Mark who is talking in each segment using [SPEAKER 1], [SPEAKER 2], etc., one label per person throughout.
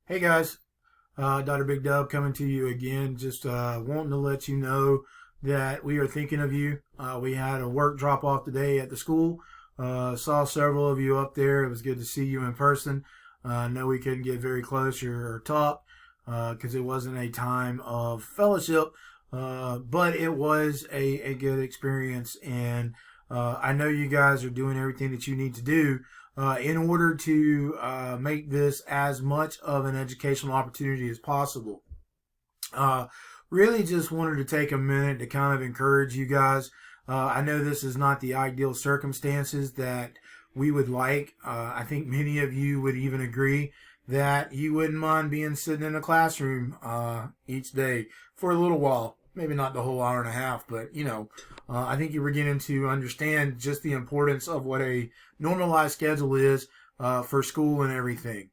[SPEAKER 1] Hey guys, Dr. Big Dub coming to you again. Just wanting to let you know that we are thinking of you. We had a work drop off today at the school. Saw several of you up there. It was good to see you in person. I know we couldn't get very close or talk because it wasn't a time of fellowship, but it was a good experience. And I know you guys are doing everything that you need to do in order to make this as much of an educational opportunity as possible. Uh, really just wanted to take a minute to kind of encourage you guys. I know this is not the ideal circumstances that we would like. I think many of you would even agree that you wouldn't mind being sitting in a classroom each day for a little while. Maybe not the whole hour and a half, but I think you're beginning to understand just the importance of what a normalized schedule is for school and everything.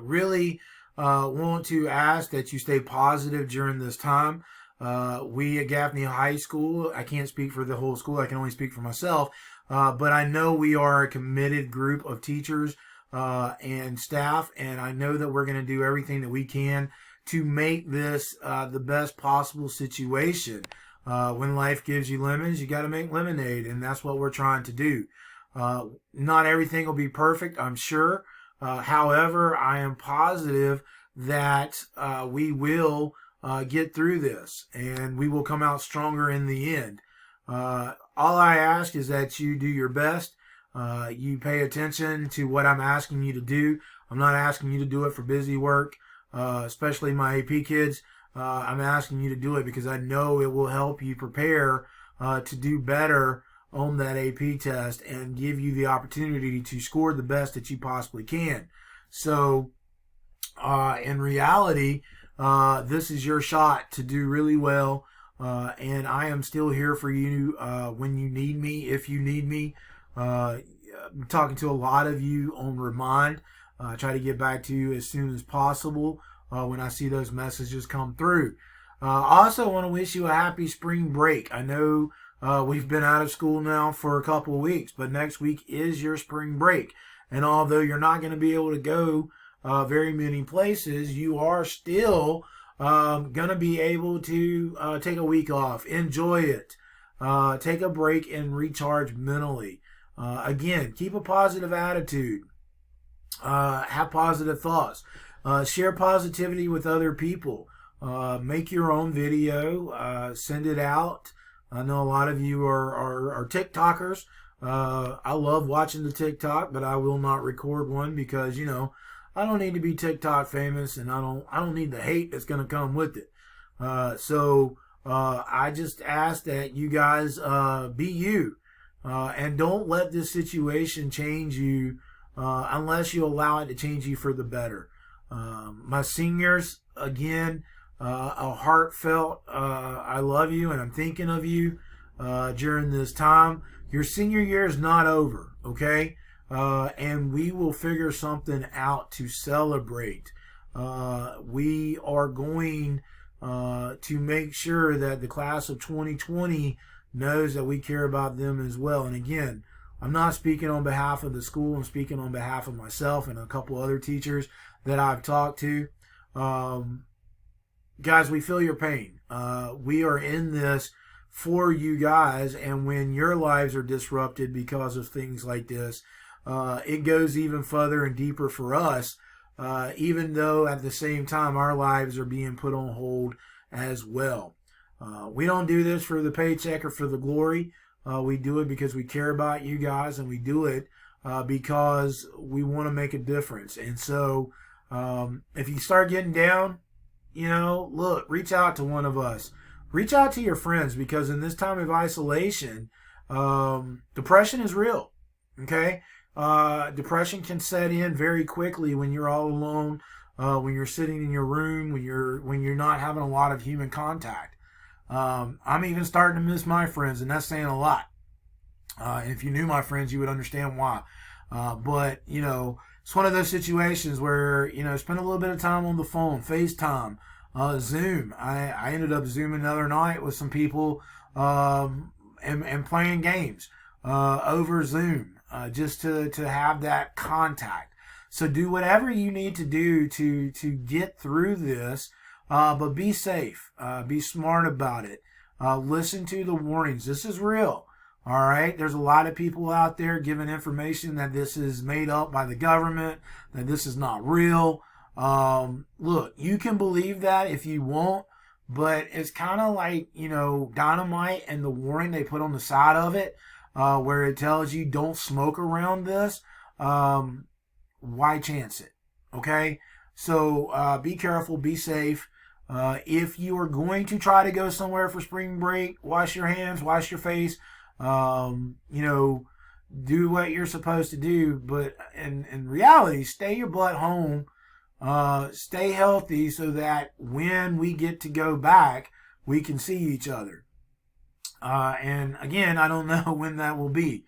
[SPEAKER 1] Really want to ask that you stay positive during this time. We at Gaffney High School, I can't speak for the whole school, I can only speak for myself, but I know we are a committed group of teachers and staff, and I know that we're going to do everything that we can to make this the best possible situation. When life gives you lemons, you got to make lemonade, and that's what we're trying to do. Not everything will be perfect, I'm sure. However, I am positive that we will get through this, and we will come out stronger in the end. All I ask is that you do your best. You pay attention to what I'm asking you to do. I'm not asking you to do it for busy work, especially my AP kids. I'm asking you to do it because I know it will help you prepare to do better on that AP test and give you the opportunity to score the best that you possibly can. So, in reality, this is your shot to do really well. And I am still here for you when you need me, if you need me. I'm talking to a lot of you on Remind. I try to get back to you as soon as possible when I see those messages come through. I also want to wish you a happy spring break. I know we've been out of school now for a couple of weeks, but next week is your spring break. And although you're not going to be able to go very many places, you are still going to be able to take a week off. Enjoy it. Take a break and recharge mentally. Again, keep a positive attitude. Have positive thoughts. Share positivity with other people. Make your own video. Send it out. I know a lot of you are TikTokers. I love watching the TikTok, but I will not record one because I don't need to be TikTok famous, and I don't need the hate that's going to come with it. So I just ask that you guys be you, and don't let this situation change you unless you allow it to change you for the better. My seniors, again, a heartfelt I love you and I'm thinking of you during this time. Your senior year is not over, okay? And we will figure something out to celebrate. We are going to make sure that the class of 2020 knows that we care about them as well. And again, I'm not speaking on behalf of the school. I'm speaking on behalf of myself and a couple other teachers that I've talked to. Guys, we feel your pain. We are in this for you guys, and when your lives are disrupted because of things like this, it goes even further and deeper for us, even though at the same time our lives are being put on hold as well. We don't do this for the paycheck or for the glory. We do it because we care about you guys, and we do it because we want to make a difference. And so if you start getting down, look, reach out to one of us. Reach out to your friends, because in this time of isolation, depression is real. Okay? Depression can set in very quickly when you're all alone, when you're sitting in your room, when you're not having a lot of human contact. I'm even starting to miss my friends, and that's saying a lot. And if you knew my friends, you would understand why. But it's one of those situations where spend a little bit of time on the phone, FaceTime, Zoom. I ended up Zooming the other night with some people and playing games over Zoom just to have that contact. So do whatever you need to do to get through this, but be safe. Be smart about it. Listen to the warnings. This is real. All right. There's a lot of people out there giving information that this is made up by the government, that this is not real. Look, you can believe that if you want, but it's kind of like, dynamite and the warning they put on the side of it, where it tells you don't smoke around this. Why chance it? Okay. So, be careful, be safe. If you are going to try to go somewhere for spring break, wash your hands, wash your face, do what you're supposed to do. But in reality, stay your butt home, stay healthy so that when we get to go back, we can see each other. And again, I don't know when that will be.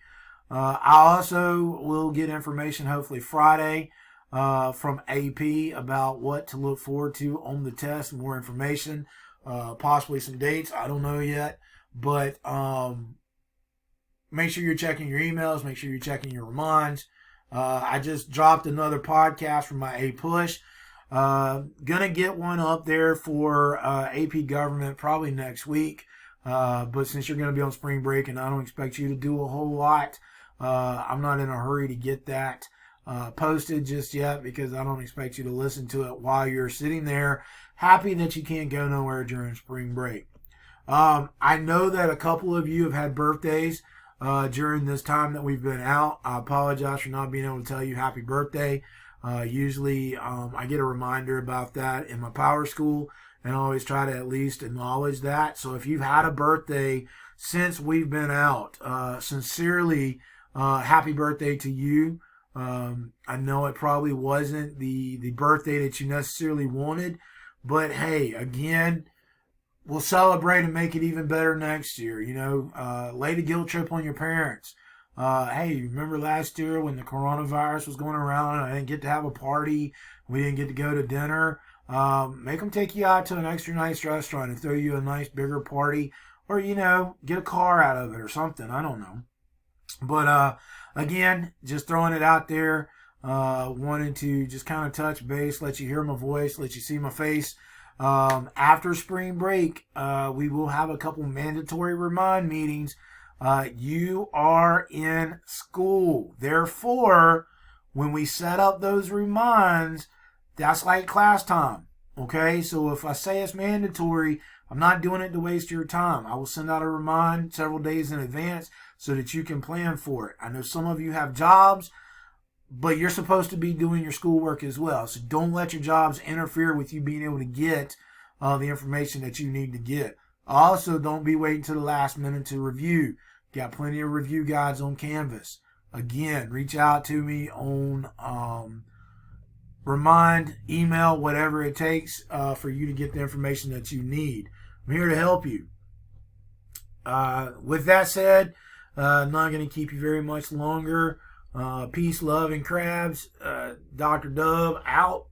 [SPEAKER 1] I also will get information hopefully Friday from AP about what to look forward to on the test, more information, possibly some dates. I don't know yet, but make sure you're checking your emails. Make sure you're checking your reminds. I just dropped another podcast from my A Push. Gonna get one up there for AP Government probably next week. But since you're going to be on spring break and I don't expect you to do a whole lot, I'm not in a hurry to get that posted just yet because I don't expect you to listen to it while you're sitting there happy that you can't go nowhere during spring break. I know that a couple of you have had birthdays during this time that we've been out. I apologize for not being able to tell you happy birthday. Usually I get a reminder about that in my power school, and I always try to at least acknowledge that. So if you've had a birthday since we've been out, sincerely, happy birthday to you. I know it probably wasn't the birthday that you necessarily wanted, but hey, again, we'll celebrate and make it even better next year. Lay the guilt trip on your parents. Hey, remember last year when the coronavirus was going around and I didn't get to have a party, we didn't get to go to dinner? Make them take you out to an extra nice restaurant and throw you a nice bigger party, or, get a car out of it or something. I don't know. But, again, just throwing it out there, wanted to just kind of touch base, let you hear my voice, let you see my face. After spring break, we will have a couple mandatory remind meetings. You are in school. Therefore, when we set up those reminds, that's like class time. Okay, so if I say it's mandatory, I'm not doing it to waste your time. I will send out a remind several days in advance so that you can plan for it. I know some of you have jobs, but you're supposed to be doing your schoolwork as well. So don't let your jobs interfere with you being able to get the information that you need to get. Also, don't be waiting to the last minute to review. Got plenty of review guides on Canvas. Again, reach out to me on remind, email, whatever it takes for you to get the information that you need. I'm here to help you. With that said, I'm not going to keep you very much longer. Peace, love, and crabs. Dr. Dub out.